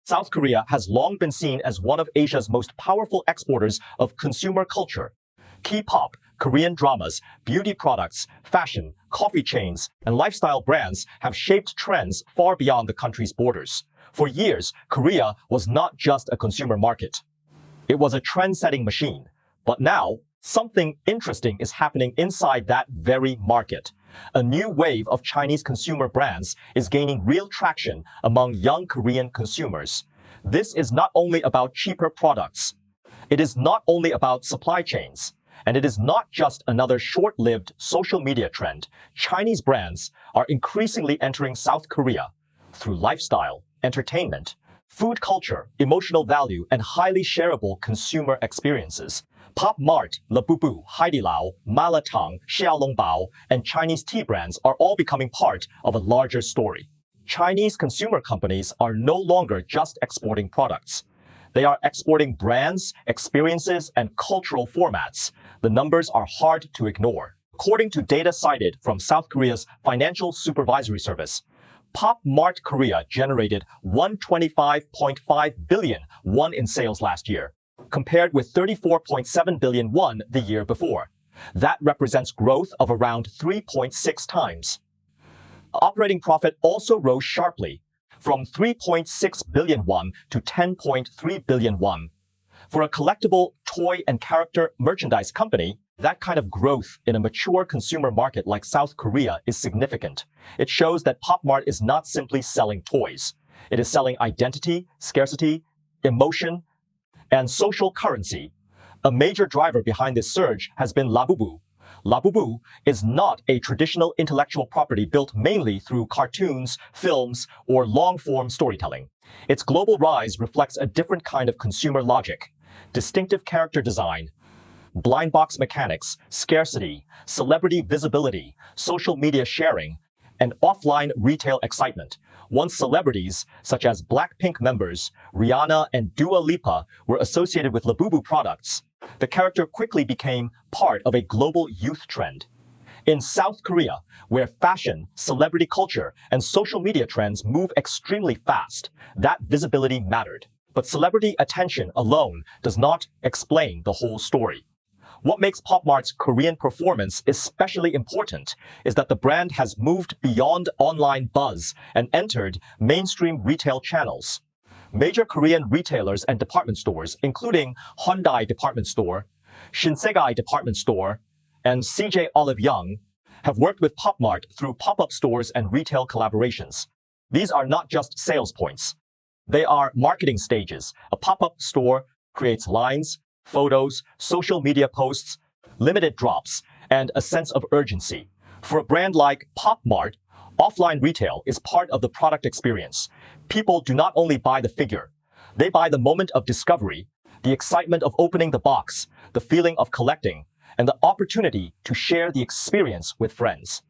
South Korea has long been seen as one of Asia's most powerful exporters of consumer culture. K-pop, Korean dramas, beauty products, fashion, coffee chains, and lifestyle brands have shaped trends far beyond the country's borders. For years, Korea was not just a consumer market. It was a trend-setting machine. But now, something interesting is happening inside that very market. A new wave of Chinese consumer brands is gaining real traction among young Korean consumers. This is not only about cheaper products. It is not only about supply chains. And it is not just another short-lived social media trend. Chinese brands are increasingly entering South Korea through lifestyle, entertainment, food culture, emotional value, and highly shareable consumer experiences. Pop Mart, Labubu, Haidilao, Malatang, Xiaolongbao, and Chinese tea brands are all becoming part of a larger story. Chinese consumer companies are no longer just exporting products. They are exporting brands, experiences, and cultural formats. The numbers are hard to ignore. According to data cited from South Korea's Financial Supervisory Service, Pop Mart Korea generated 125.5 billion won in sales last year, compared with 34.7 billion won the year before. That represents growth of around 3.6 times. Operating profit also rose sharply, from 3.6 billion won to 10.3 billion won. For a collectible, toy, and character merchandise company, that kind of growth in a mature consumer market like South Korea is significant. It shows that Pop Mart is not simply selling toys. It is selling identity, scarcity, emotion, and social currency. A major driver behind this surge has been Labubu. Labubu is not a traditional intellectual property built mainly through cartoons, films, or long-form storytelling. Its global rise reflects a different kind of consumer logic: distinctive character design, blind box mechanics, scarcity, celebrity visibility, social media sharing, and offline retail excitement. Once celebrities, such as Blackpink members, Rihanna and Dua Lipa, were associated with Labubu products, the character quickly became part of a global youth trend. In South Korea, where fashion, celebrity culture, and social media trends move extremely fast, that visibility mattered. But celebrity attention alone does not explain the whole story. What makes Pop Mart's Korean performance especially important is that the brand has moved beyond online buzz and entered mainstream retail channels. Major Korean retailers and department stores, including Hyundai Department Store, Shinsegae Department Store, and CJ Olive Young, have worked with Pop Mart through pop-up stores and retail collaborations. These are not just sales points. They are marketing stages. A pop-up store creates lines, photos, social media posts, limited drops, and a sense of urgency. For a brand like Pop Mart, offline retail is part of the product experience. People do not only buy the figure, they buy the moment of discovery, the excitement of opening the box, the feeling of collecting, and the opportunity to share the experience with friends.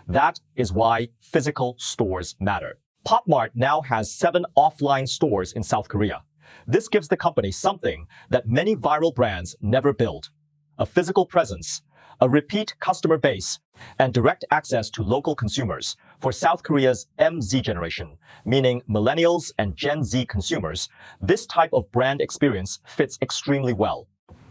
That is why physical stores matter. Pop Mart now has 7 offline stores in South Korea. This gives the company something that many viral brands never build: a physical presence, a repeat customer base, and direct access to local consumers. For South Korea's MZ generation, meaning millennials and Gen Z consumers, this type of brand experience fits extremely well.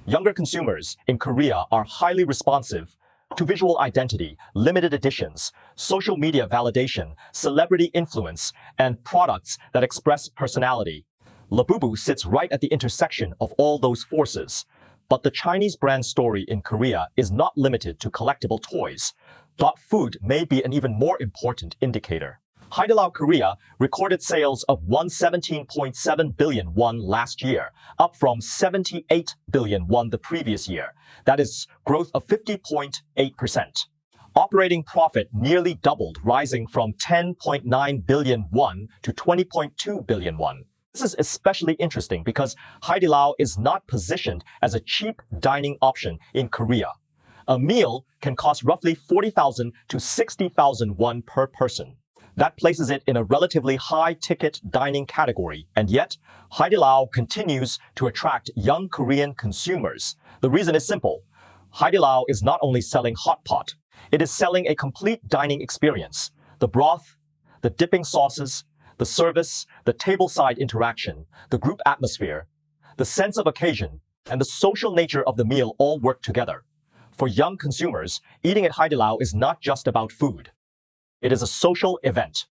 Younger consumers in Korea are highly responsive to visual identity, limited editions, social media validation, celebrity influence, and products that express personality. Labubu sits right at the intersection of all those forces. But the Chinese brand story in Korea is not limited to collectible toys. Food may be an even more important indicator. Haidilao Korea recorded sales of 117.7 billion won last year, up from 78 billion won the previous year. That is growth of 50.8%. Operating profit nearly doubled, rising from 10.9 billion won to 20.2 billion won. This is especially interesting because Haidilao is not positioned as a cheap dining option in Korea. A meal can cost roughly 40,000 to 60,000 won per person. That places it in a relatively high-ticket dining category, and yet Haidilao continues to attract young Korean consumers. The reason is simple. Haidilao is not only selling hot pot, it is selling a complete dining experience. The broth, the dipping sauces, The service, the tableside interaction, the group atmosphere, the sense of occasion, and the social nature of the meal all work together. For young consumers, eating at Haidilao is not just about food. It is a social event.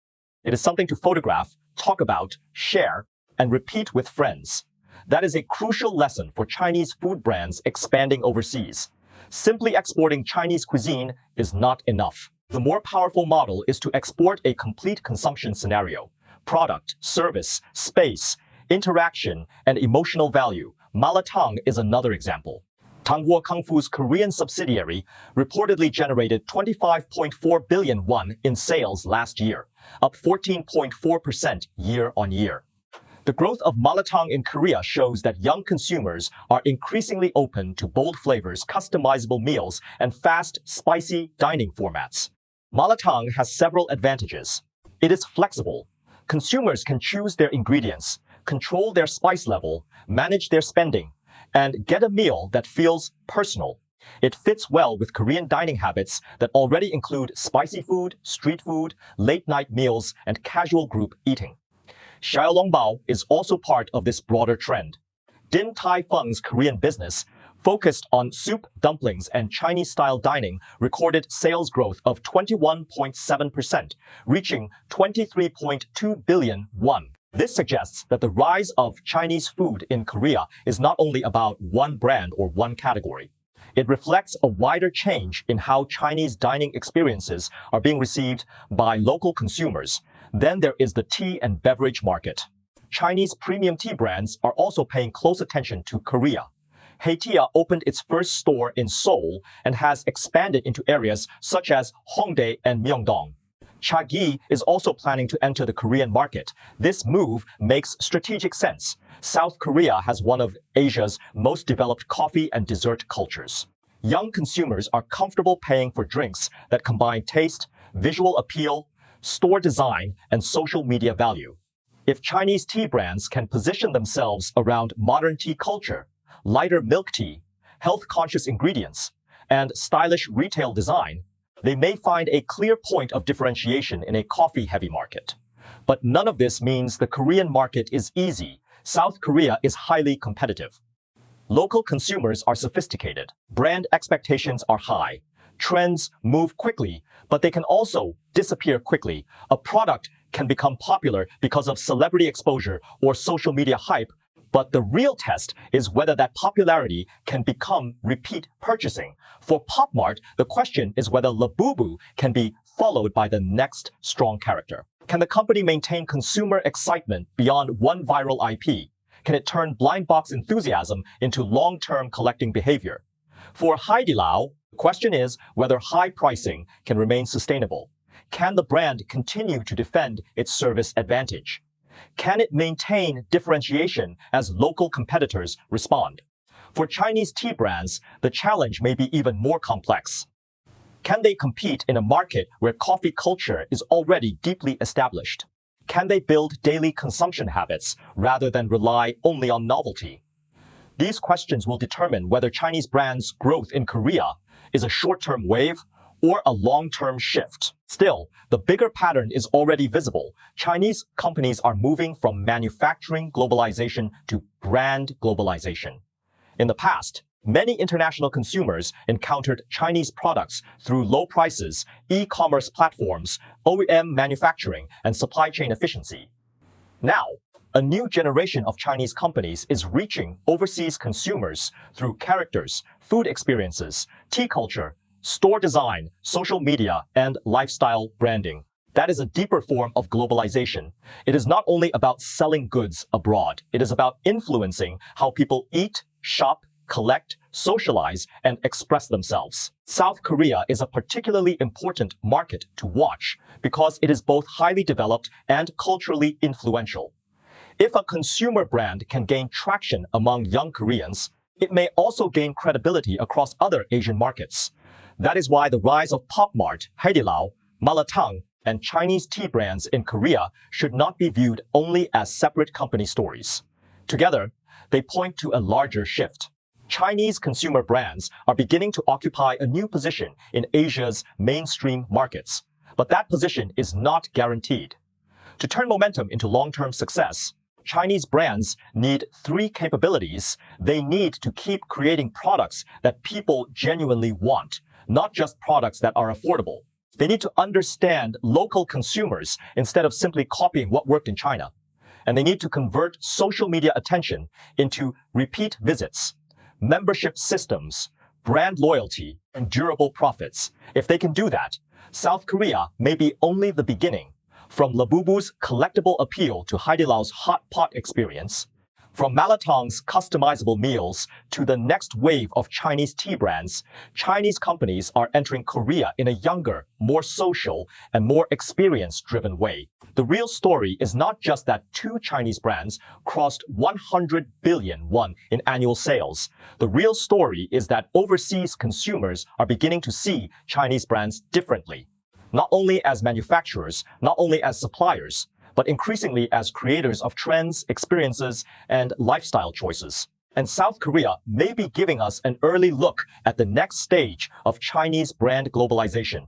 It is something to photograph, talk about, share, and repeat with friends. That is a crucial lesson for Chinese food brands expanding overseas. Simply exporting Chinese cuisine is not enough. The more powerful model is to export a complete consumption scenario: product, service, space, interaction, and emotional value. Malatang is another example. Tangguo Kung Fu's Korean subsidiary reportedly generated 25.4 billion won in sales last year, up 14.4% year-on-year. The growth of Malatang in Korea shows that young consumers are increasingly open to bold flavors, customizable meals, and fast, spicy dining formats. Malatang has several advantages. It is flexible. Consumers can choose their ingredients, control their spice level, manage their spending, and get a meal that feels personal. It fits well with Korean dining habits that already include spicy food, street food, late-night meals, and casual group eating. Xiaolongbao is also part of this broader trend. Din Tai Fung's Korean business, focused on soup, dumplings, and Chinese-style dining, recorded sales growth of 21.7%, reaching 23.2 billion won. This suggests that the rise of Chinese food in Korea is not only about one brand or one category. It reflects a wider change in how Chinese dining experiences are being received by local consumers. Then there is the tea and beverage market. Chinese premium tea brands are also paying close attention to Korea. Haidilao opened its first store in Seoul and has expanded into areas such as Hongdae and Myeongdong. Chagi is also planning to enter the Korean market. This move makes strategic sense. South Korea has one of Asia's most developed coffee and dessert cultures. Young consumers are comfortable paying for drinks that combine taste, visual appeal, store design, and social media value. If Chinese tea brands can position themselves around modern tea culture, lighter milk tea, health-conscious ingredients, and stylish retail design, they may find a clear point of differentiation in a coffee-heavy market. But none of this means the Korean market is easy. South Korea is highly competitive. Local consumers are sophisticated. Brand expectations are high. Trends move quickly, but they can also disappear quickly. A product can become popular because of celebrity exposure or social media hype, but the real test is whether that popularity can become repeat purchasing. For Pop Mart, the question is whether Labubu can be followed by the next strong character. Can the company maintain consumer excitement beyond one viral IP? Can it turn blind box enthusiasm into long-term collecting behavior? For Haidilao, the question is whether high pricing can remain sustainable. Can the brand continue to defend its service advantage? Can it maintain differentiation as local competitors respond? For Chinese tea brands, the challenge may be even more complex. Can they compete in a market where coffee culture is already deeply established? Can they build daily consumption habits rather than rely only on novelty? These questions will determine whether Chinese brands' growth in Korea is a short-term wave or a long-term shift. Still, the bigger pattern is already visible. Chinese companies are moving from manufacturing globalization to brand globalization. In the past, many international consumers encountered Chinese products through low prices, e-commerce platforms, OEM manufacturing, and supply chain efficiency. Now, a new generation of Chinese companies is reaching overseas consumers through characters, food experiences, tea culture, store design, social media, and lifestyle branding. That is a deeper form of globalization. It is not only about selling goods abroad. It is about influencing how people eat, shop, collect, socialize, and express themselves. South Korea is a particularly important market to watch because it is both highly developed and culturally influential. If a consumer brand can gain traction among young Koreans, it may also gain credibility across other Asian markets. That is why the rise of Pop Mart, Haidilao, Malatang, and Chinese tea brands in Korea should not be viewed only as separate company stories. Together, they point to a larger shift. Chinese consumer brands are beginning to occupy a new position in Asia's mainstream markets, but that position is not guaranteed. To turn momentum into long-term success, Chinese brands need three capabilities. They need to keep creating products that people genuinely want, not just products that are affordable. They need to understand local consumers instead of simply copying what worked in China. And they need to convert social media attention into repeat visits, membership systems, brand loyalty, and durable profits. If they can do that, South Korea may be only the beginning. From Labubu's collectible appeal to Haidilao's hot pot experience, from Malatang's customizable meals to the next wave of Chinese tea brands, Chinese companies are entering Korea in a younger, more social, and more experience-driven way. The real story is not just that two Chinese brands crossed 100 billion won in annual sales. The real story is that overseas consumers are beginning to see Chinese brands differently. Not only as manufacturers, not only as suppliers, but increasingly as creators of trends, experiences, and lifestyle choices. And South Korea may be giving us an early look at the next stage of Chinese brand globalization.